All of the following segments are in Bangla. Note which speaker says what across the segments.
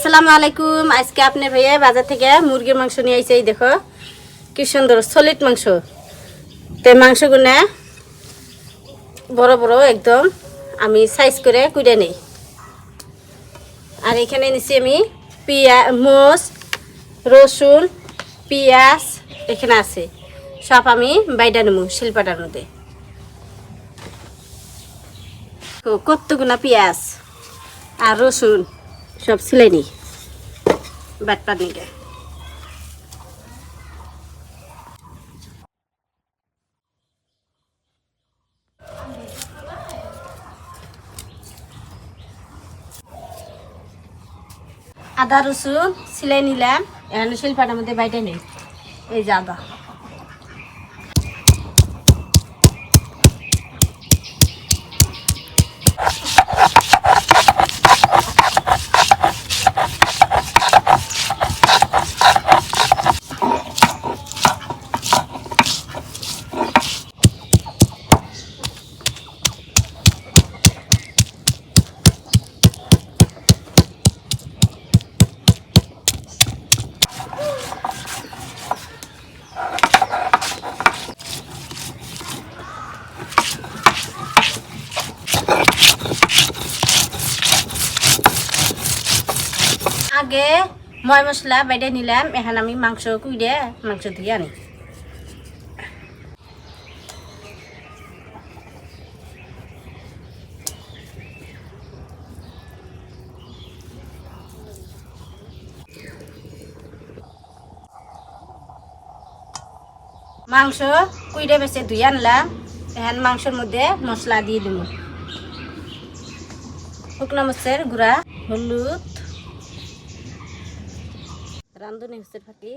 Speaker 1: আসসালামু আলাইকুম। আজকে আপনার ভাইয়া বাজার থেকে মুরগির মাংস নিয়ে আইছে। এই দেখো কি সুন্দর সলিড মাংস। তো মাংসগুলো বড় বড় একদম আমি সাইজ করে কুইড়ে নেই। আর এখানে নিছি আমি মোষ, রসুন, পেঁয়াজ এখানে আছে, সব আমি বাইডা নেবো শিলপাটার মধ্যে। কতগুনা পেঁয়াজ আর রসুন সব সিলাই নি বাটপার নিকে। আদা রসুন সিলাই নিলাম, এখন শিলপাটার মধ্যে বাইটে নেই। এই যে আদা, আগে ময় মশলা বাইটে নিলাম, এখন আমি মাংস কুইড়ে মাংস দিয়ে আনি। মাংস কুইড়ে বেছে ধুয়ে আনলাম, এখন মাংসের মধ্যে মশলা দিয়ে দেবো। শুকনো মরিচের গুঁড়া, হলুদ, রাঁধুনি হচ্ছে ফাঁকি,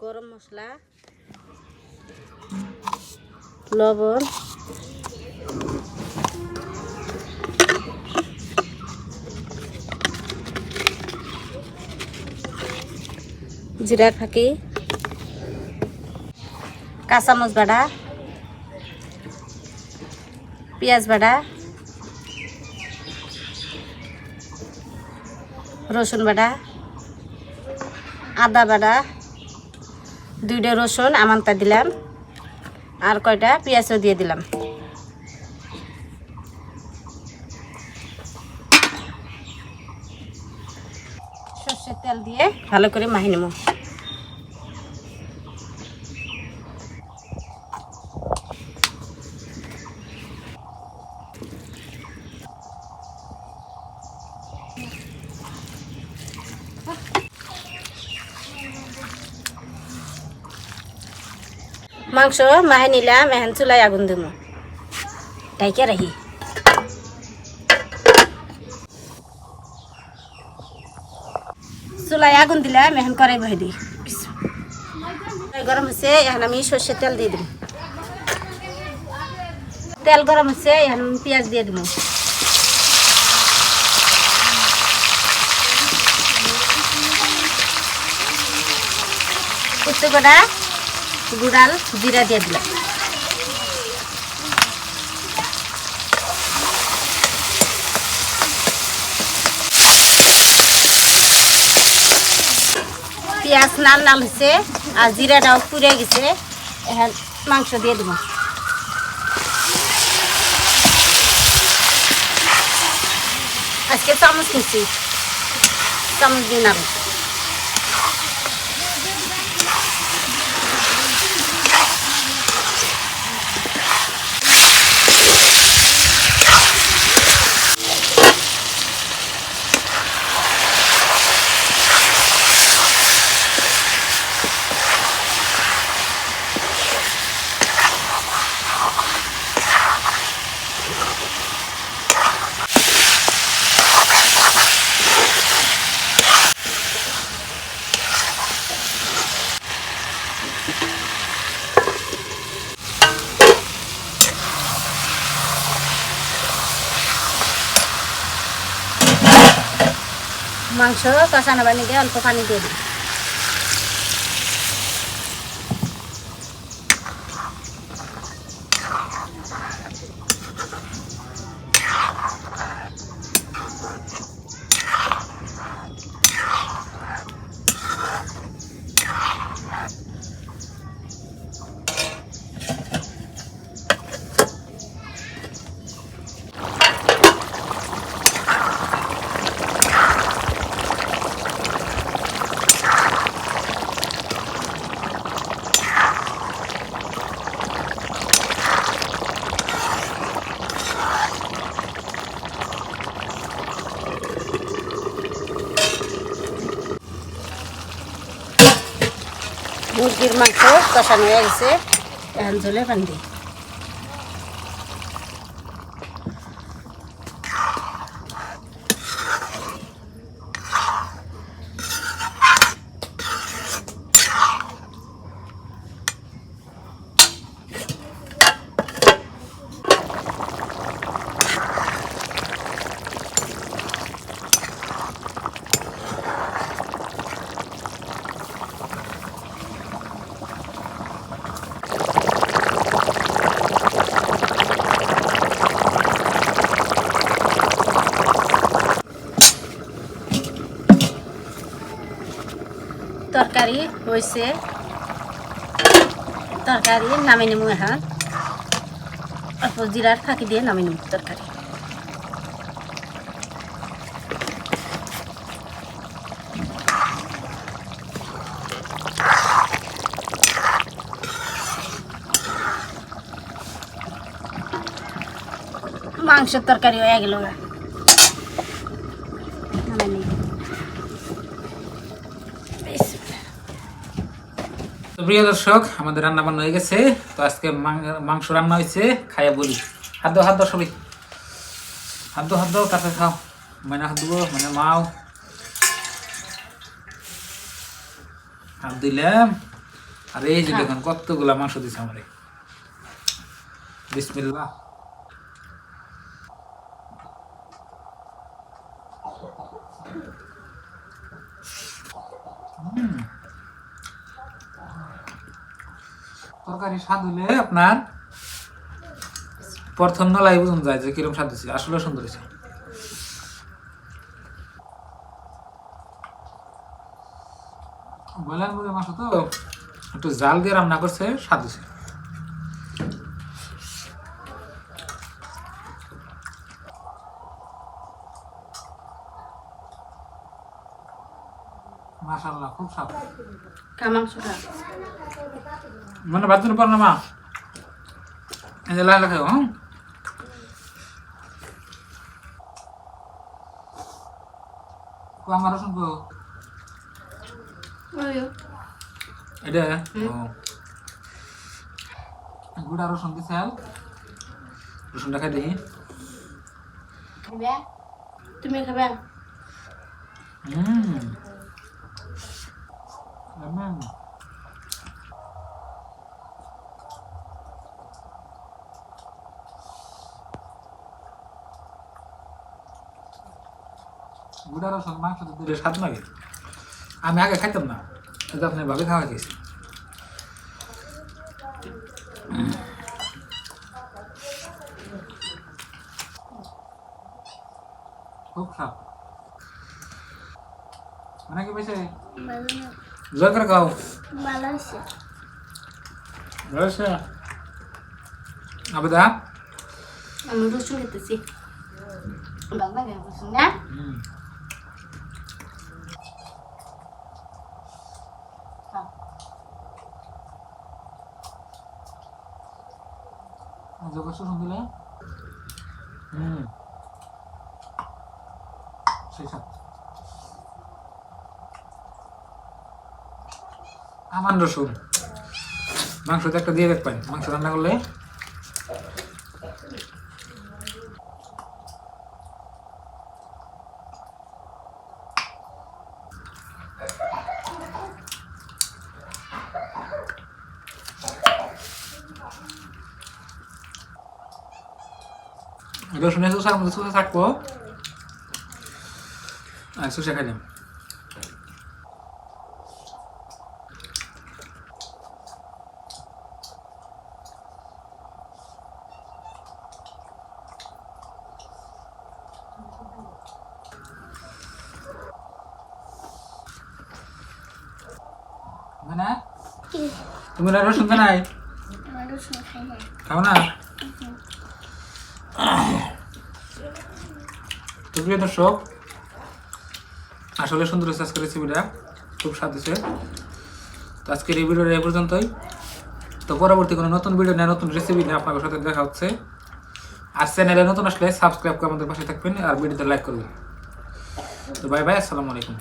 Speaker 1: গরম মশলা, লবণ, জিরার ফাঁকি, কাঁচামরিচ বাটা, পেঁয়াজ বাটা, রসুন বাটা, আদা বাটা, 2টা রসুন আমানতা দিলাম, আর কয়টা পেঁয়াজও দিয়ে দিলাম। সর্ষের তেল দিয়ে ভালো করে মাখি নেব। মাংস মাহে নিলাম, এখন চুলায় আগুন দেবো, ঢাইকে রাখি। চুলায় আগুন দিলাম, এখন কড়াই বহাই দিই। গরম হচ্ছে, এখন আমি সর্ষের তেল দিয়ে দিব। তেল গরম হচ্ছে, এখন পেঁয়াজ দিয়ে দিব। কুচি করা গুড়াল জিরা দিয়ে দিলাম। পেঁয়াজ লাল লাল হচ্ছে আর জিরাটাও পুড়ে গেছে, এখন মাংস দিয়ে দেব। আজকে চামচ নিচ্ছি, চামচ দিয়ে নাড়ব। মাংস কষানো পানিতে অল্প পানি দিয়ে দিই। মুরগির মাংস কষানো হয়ে গেছে, এখন ঝোলে পানি দিই। তরকারি হয়েছে, তরকারি নামিয়ে নেব। এখন অল্প জিরার ফাঁকি দিয়ে নামিয়ে নেব তরকারি। মাংসের তরকারি হয়ে গেল।
Speaker 2: প্রিয় দর্শক, আমাদের রান্না বান্না হয়ে গেছে। তো আজকে মাংস রান্না হয়েছে, খাইয়া বলি। হাত দাও সবাই, হাত দাও, তারপরে খাও। মানে হাত দেবো, মানে মাও হাত দিলাম। আর এই যে দেখুন কতগুলা মাংস দিচ্ছে আমারে। বিসমিল্লাহ। তরকারি স্বাদ হইলে আপনার প্রথম নলাই বুঝুন যায় যে কিরকম স্বাদ হয়েছে। আসলে সুন্দর হয়েছে। ব্রয়লার মুরগির মাংস তো একটু জাল দিয়ে রান্না করছে, স্বাদ হয়েছে। মাশাআল্লাহ, খুব স্বাদ।
Speaker 1: মাংসটা
Speaker 2: মানে বাদ দিন পর না মা, এই যে লাল খাও। আমার রসুন কো এটা গুড়া রসুন দিছে। রসুনটা খাই দেখি।
Speaker 1: তুমি খাবে?
Speaker 2: গুড়া রসুন মাংস তো দিলে স্বাদ লাগে। আমি আগে খাইতাম না, কিন্তু আপনি ভাবে খাওয়া গেছি। খুব স্বাদ। মানে কি বেশি জোর করে খাও। মালয়েশিয়া আবেদা
Speaker 1: আমি রসুন খেতেছি। রসুন না
Speaker 2: যোগাসন দিলে সেই সাথে আমান রসুন মাংসতে একটা দিয়ে দেখবেন। মাংস রান্না করলে রসুনের চুষার মধ্যে চুষা থাকবো। আর চুষা খাইলাম। মানে তুমি রসুন খাই? খাও না? তো প্রিয় দর্শক, আসলে সুন্দর হয়েছে আজকের রেসিপিটা, খুব স্বাদ হয়েছে। তো আজকের এই ভিডিওটা এই পর্যন্তই। তো পরবর্তী কোনো নতুন ভিডিও নিয়ে নতুন রেসিপি নিয়ে আপনাদের সাথে দেখা হচ্ছে। আর চ্যানেলে নতুন আসলে সাবস্ক্রাইব করে আমাদের পাশে থাকবেন আর ভিডিওতে লাইক করবেন। তো বাই বাই, আসসালামু আলাইকুম।